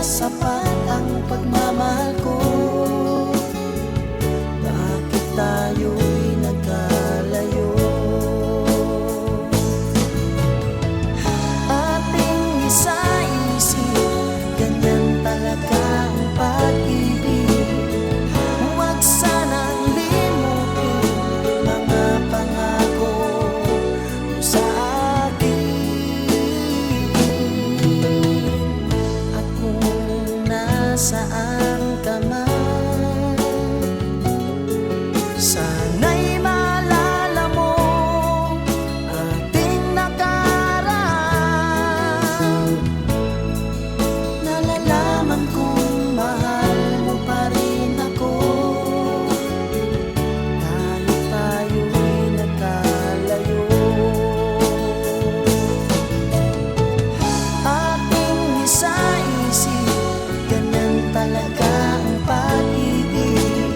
sapat ang pagmamahal ko? Bakit tayo'y nagkalayo? Ating isa-isip, ganyan talaga ang pag-ibig. Huwag sanang limutin mga pangako mo sa akin. At kung nasaan ka man, sana'y maalala mo ating nakaraan. Nalalaman kong mahal mo pa rin ako, kahit tayo'y nagkalayo. Ating isa-isip, ganyan talaga ang pag-ibig.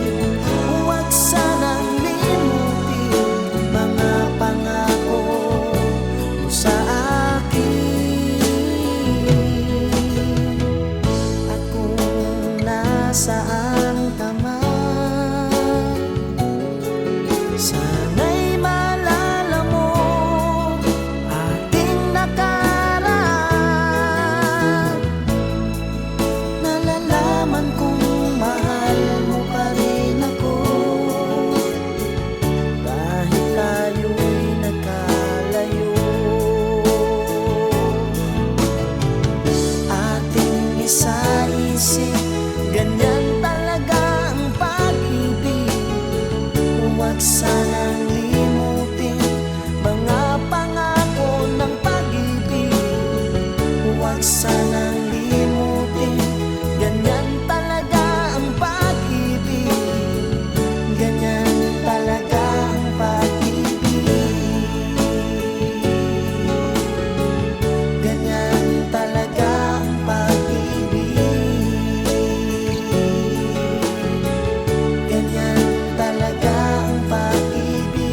Huwag sanang limutin mga pangako mo sa akin. At kung nasaan ka man, sana'y maalala mo ating nakaraan. Nalalaman kong mahal mo pa rin ako, kahit tayo'y nagkalayo. Ating isa-isip, ganyan talaga ang pag-ibig. Huwag sanang limutin mga pangako ng pag-ibig. Huwag sanang limutin, ganyan talaga ang pag-ibig. Ganyan talaga ang pag-ibig. Ganyan talaga ang pag-ibig. Ganyan talaga ang pag-ibig.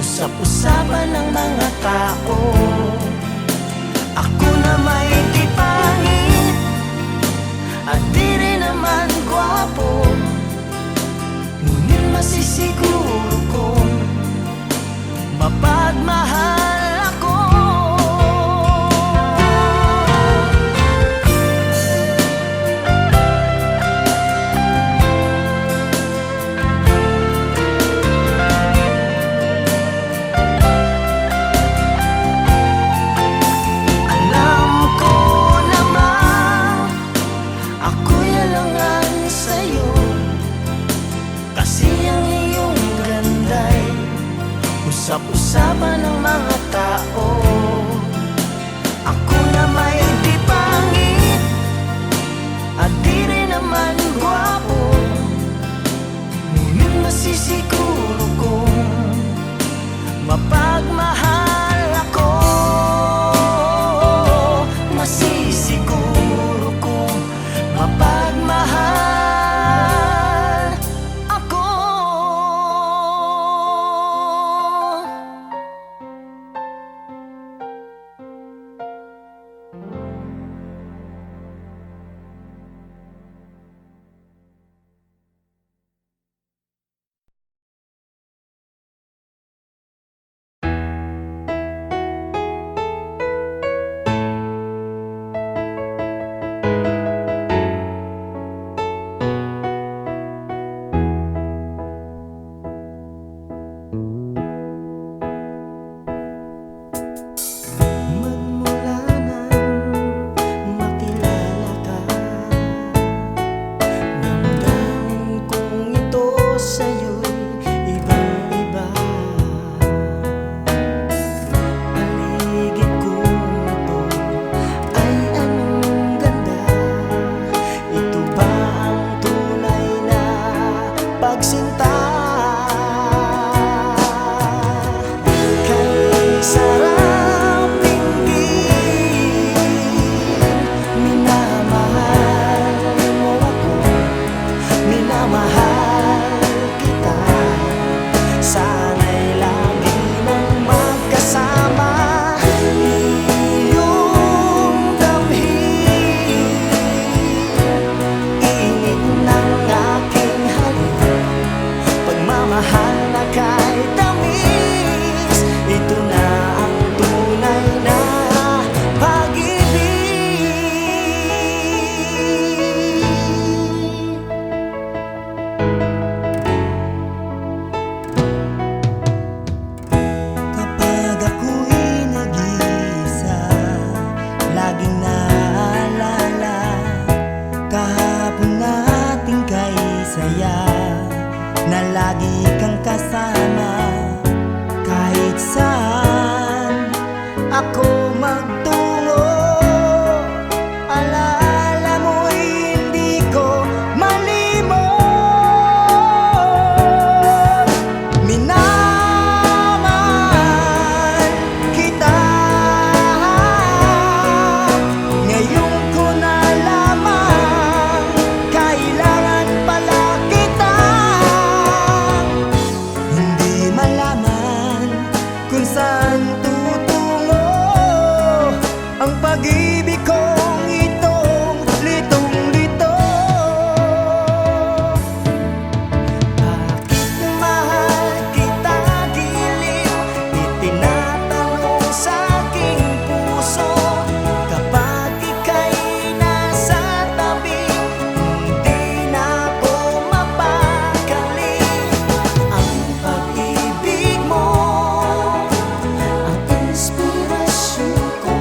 usap-usapan ng mga tao. Ako na may di pangit at di rin naman gwapo, ngunit masisiguro kong mapagmahal ako. Alam ko naman ako'y alangan sa'yo, kasi ang iyong ganda'y usap-usapan ng mga tao. Ako na may di pangit at di rin naman gwapo, ngunit masisiguro kong mapagmahal ako. Masisiguro kong mapagmahal ako. Magmula nang makilala ka, damdamin kong ito sa'yo'y ibang-iba. Paligid kong ito ay anong ganda. Ito ba ang tunay na pagsinta? Kay sarap tingin, minamahal mo ako, minamahal kita. Sana'y lagi mong magkasama, iyong damhin, init ng aking halik, pagmamahal na kahit tamis. Ito na ang tunay na pag-ibig. Kapag ako'y nag-iisa, laging naalala kahapon nating kay saya, na lagi kang kasama kahit saan ako magtungo. Alaala mo'y hindi ko malimot. Minamahal kita, ngayon ko nalaman, kailangan pala kita. Hindi malaman kung saan tutungo ang pag-ibig kong itong litong-lito. Bakit mahal kita giliw? Itinatanong sa aking puso. Kapag ika'y nasa tabi, hindi na ako mapakali. Ang pag-ibig mo ang inspirasyon ko,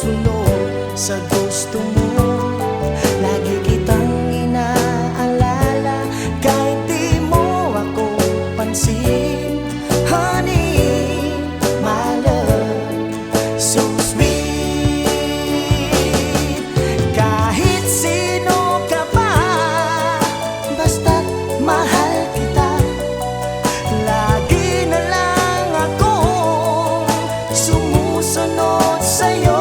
sumusunod sa gusto mo. Lagi kitang inaalala kahit di mo ako pansin. Honey, my love, so sweet. Kahit sino ka pa, basta't mahal kita. Lagi na lang akong sumusunod sa'yo.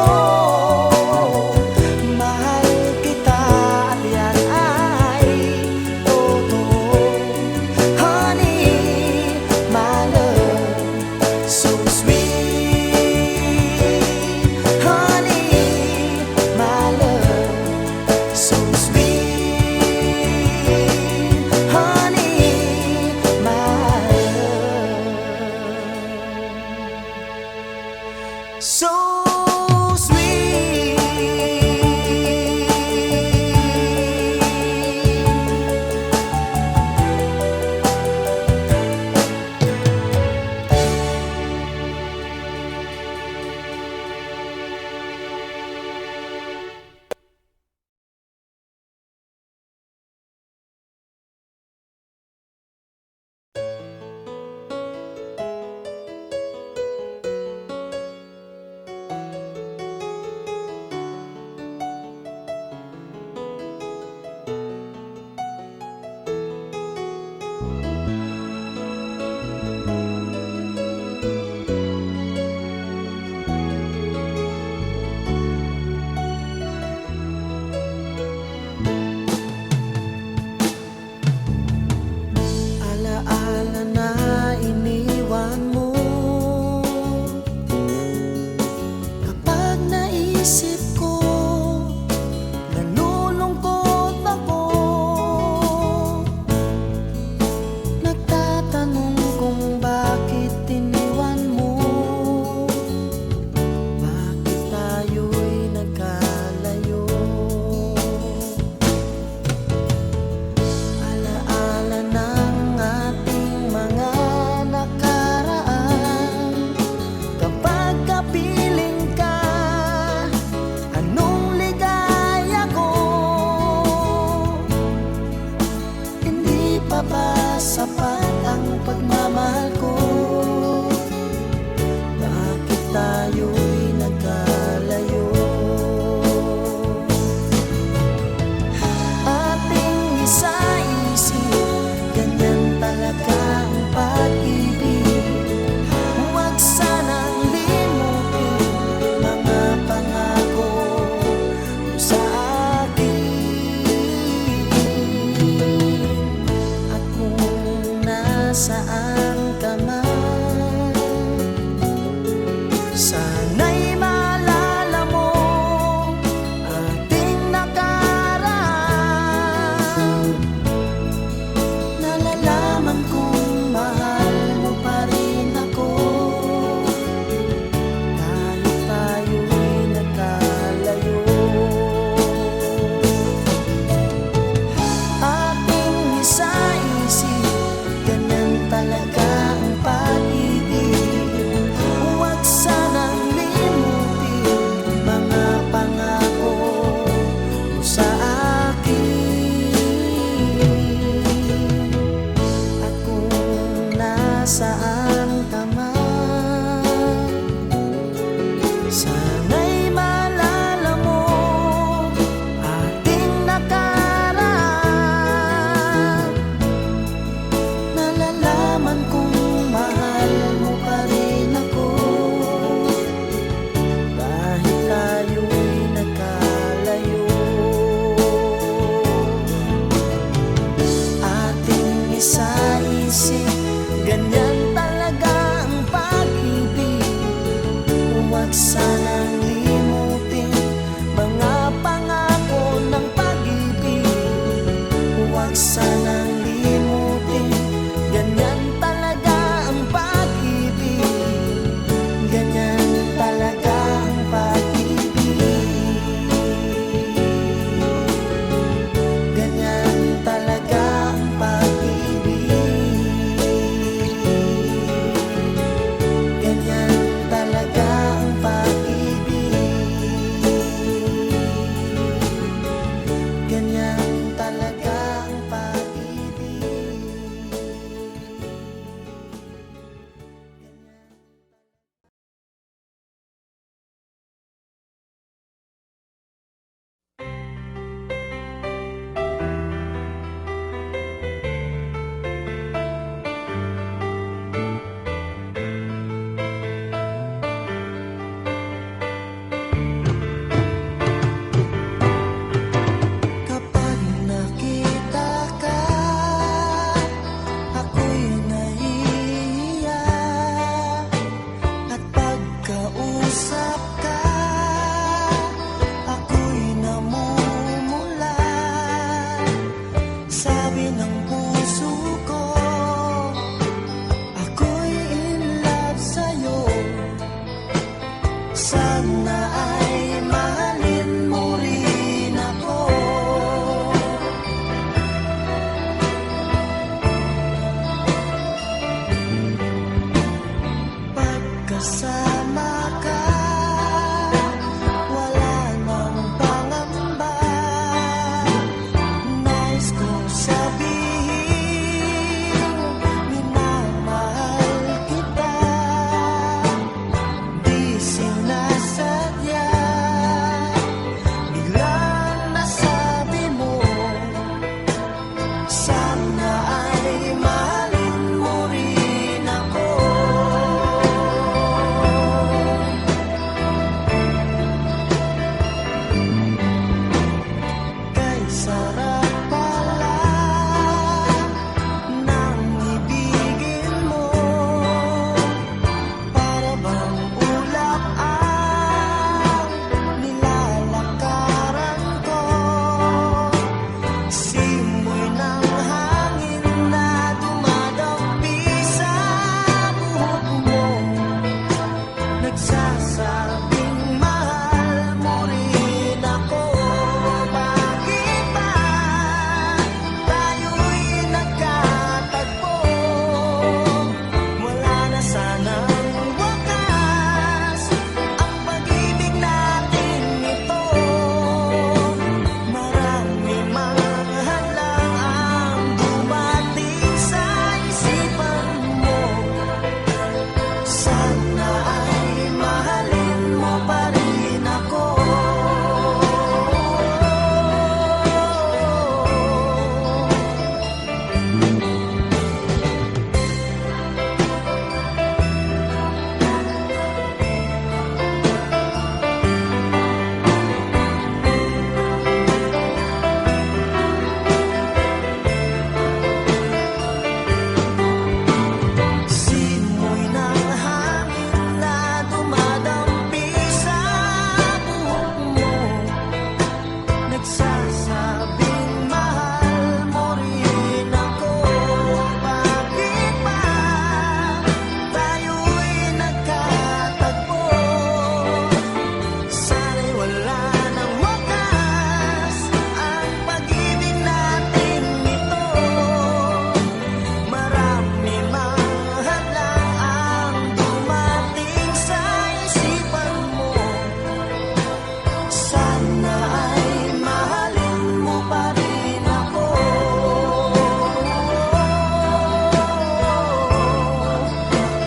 Sana ay mahalin mo pa rin ako.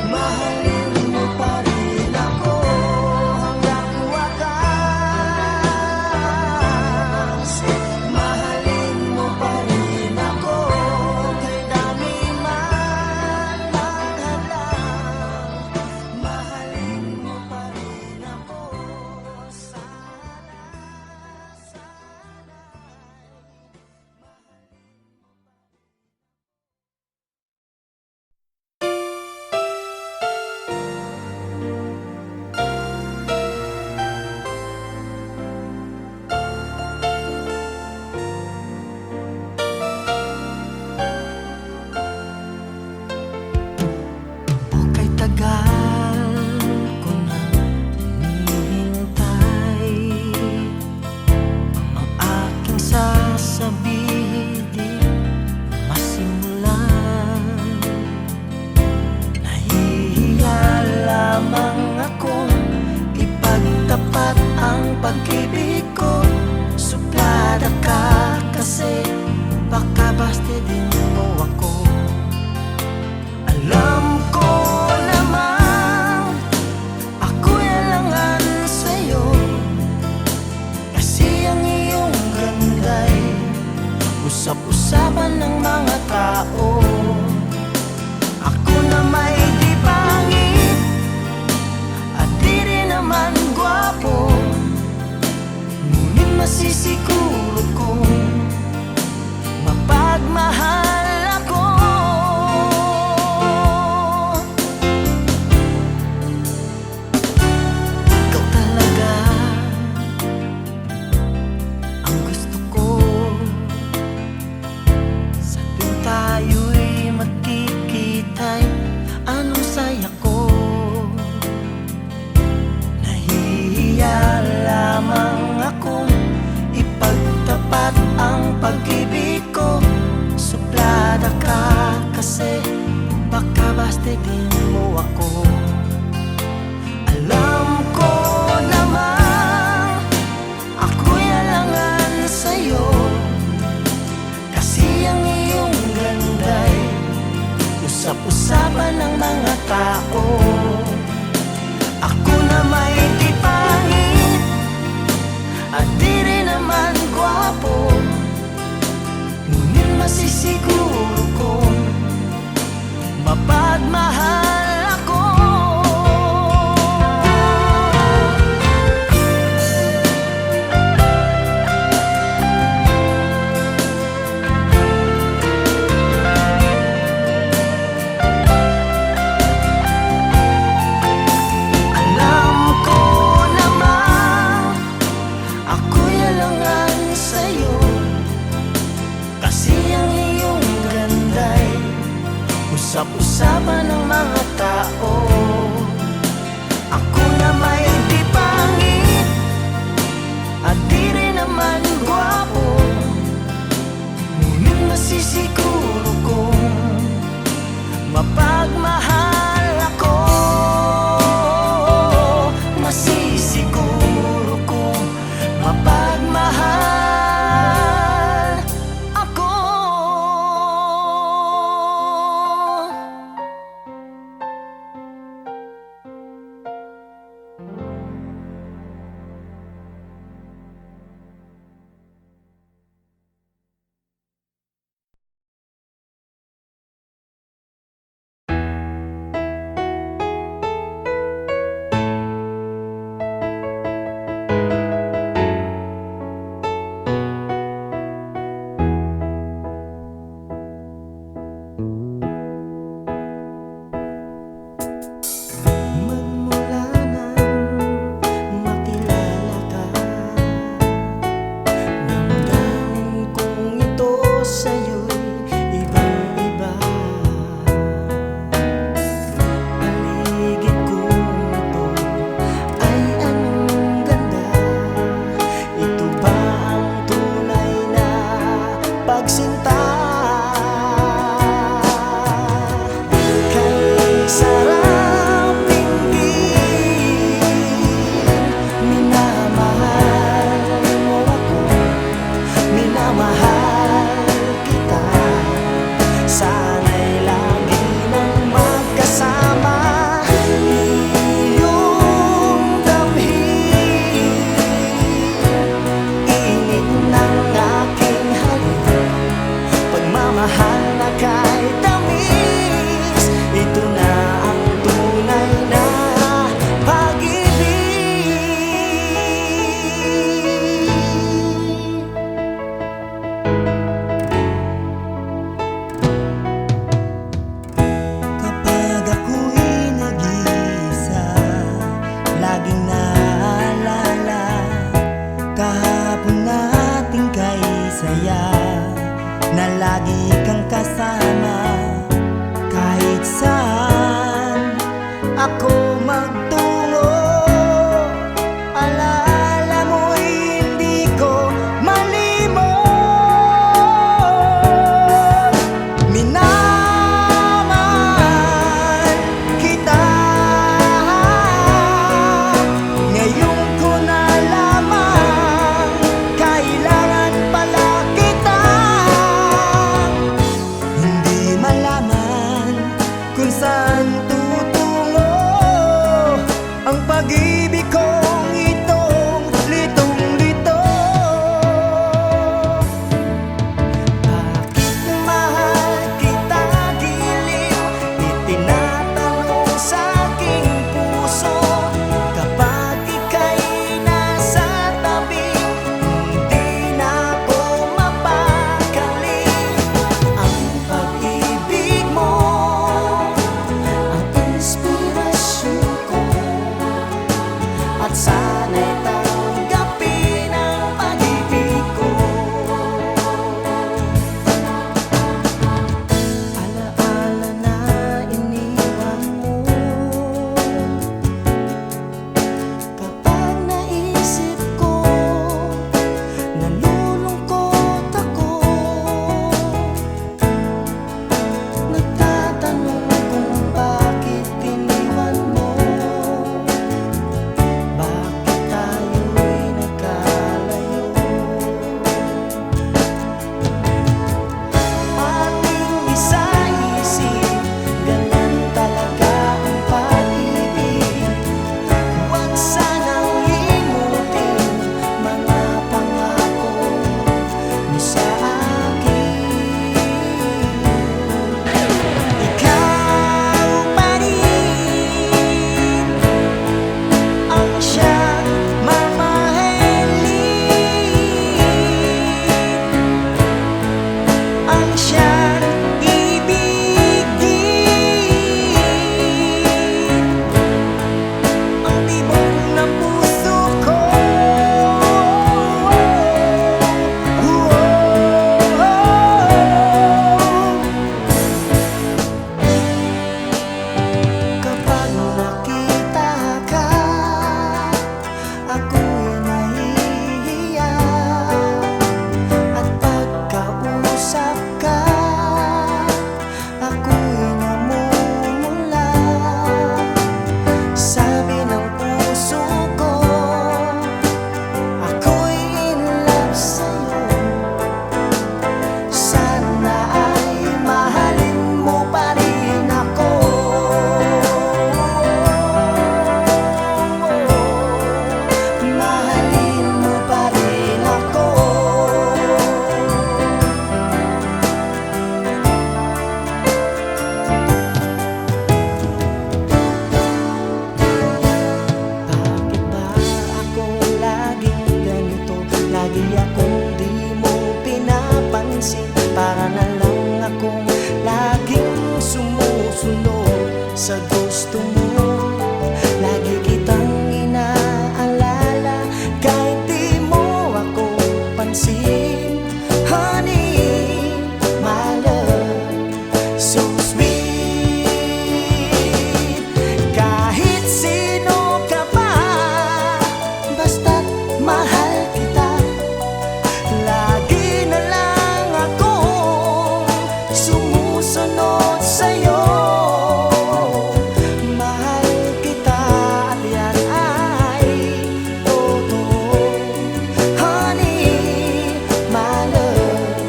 Mahalin mo pa rin ako hanggang wakas. Mahalin mo pa rin ako kay dami man ang hadlang. Mahalin mo pa rin ako. Sana, kay tagal ko na hinihintay ang aking sasabihin di masimulan. Nahihiya lamang akong ipagtapat ang pag-ibig ko. Suplada ka kasi baka bastidin mo ako. Alam ko namang ako'y alangan sa'yo, kasi ang iyong ganda'y usap-usapan ng mga tao. Ako na may di pangit at di rin naman gwapo, ngunit masisiguro kong mapagmahal ako. Ikaw talaga ang gusto ko sa tuwing tayo'y magkikita'y anong saya ko. Nahihiya lamang akong ipagtapat ang pag-ibig ko. Suplada ka kasi baka bastidin mo ako. Alam ko namang ako'y alangan sa'yo, kasi ang iyong ganda'y usap-usapan ng mga tao. Ako na may di pangit at di rin naman gwapo, ngunit masisiguro kong mapagmahal ako. Alam ko namang ako'y alangan sa'yo, kasi ang iyong ganda'y usap-usapan ng mga tao. Ako na may di pangit at di rin naman gwapo, ngunit masisiguro kong mapagmahal ako. Masisiguro kong mapagmahal ako. mahal kita. Lagi na lang akong sumusunod sa'yo. Mahal kita at yan ay totoo. Honey, my love,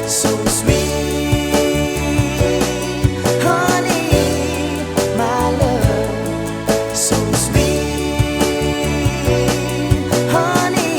so sweet. Honey, my love, so sweet. Honey,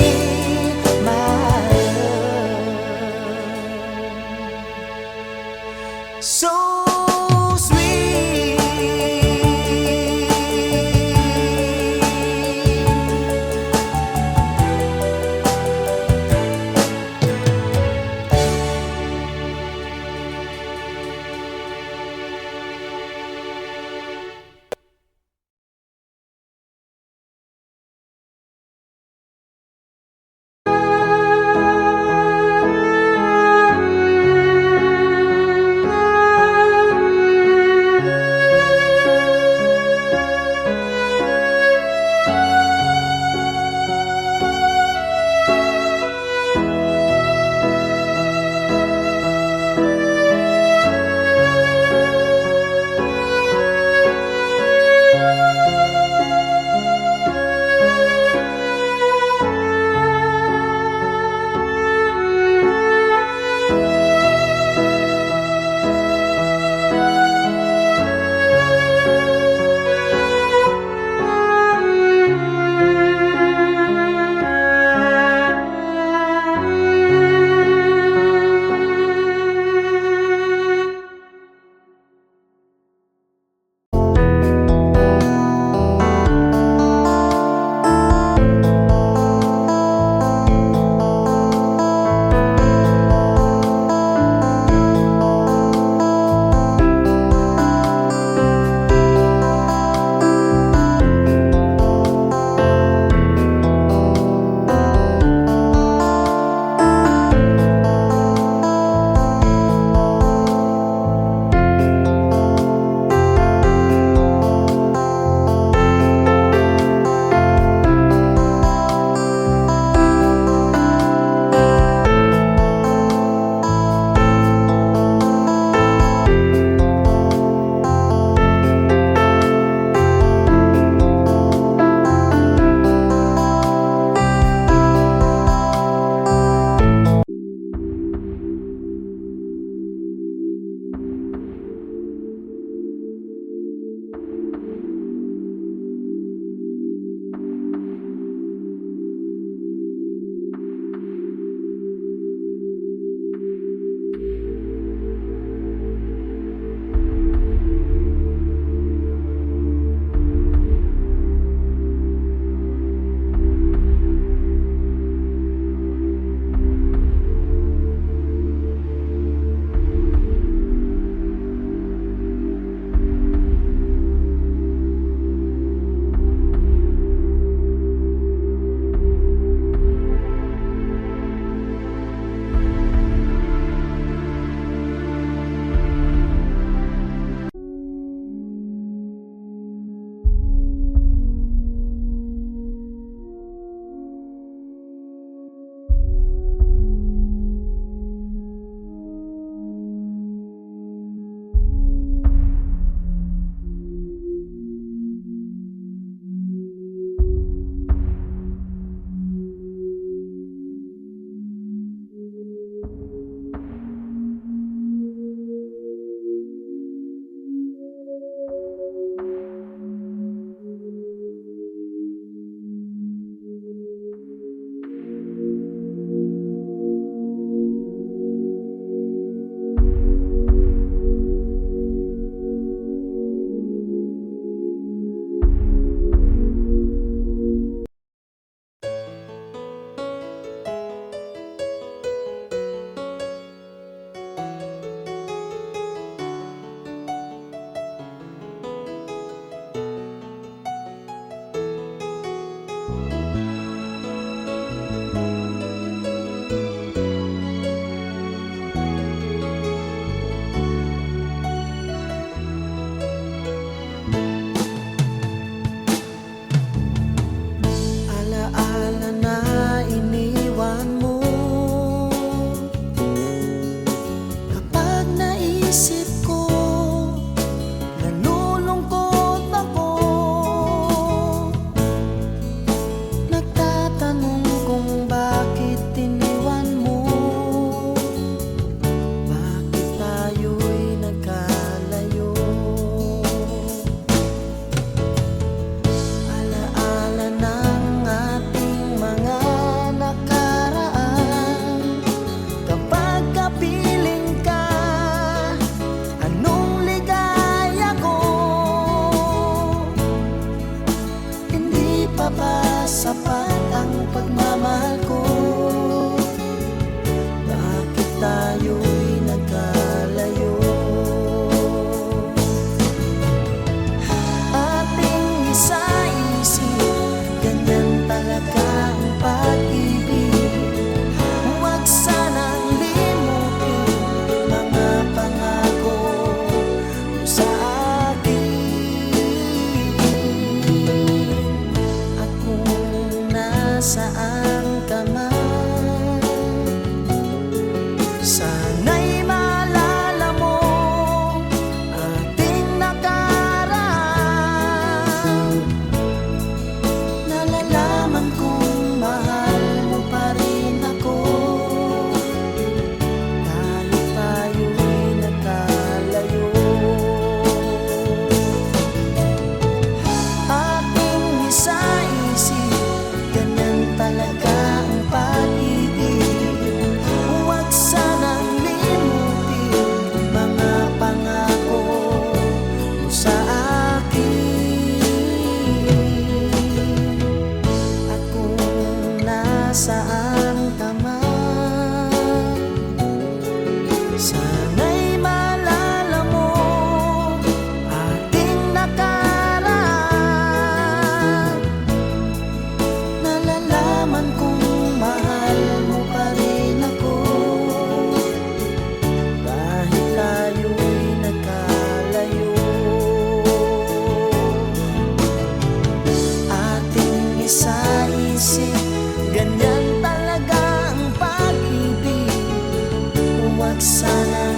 nasaan ka man, sana'y maalala mo ating nakaraan. Nalalaman kong mahal mo pa rin ako, kahit layo'y nagkalayo. Ating isa-isip, ganyan talaga ang pag-ibig. Huwag sana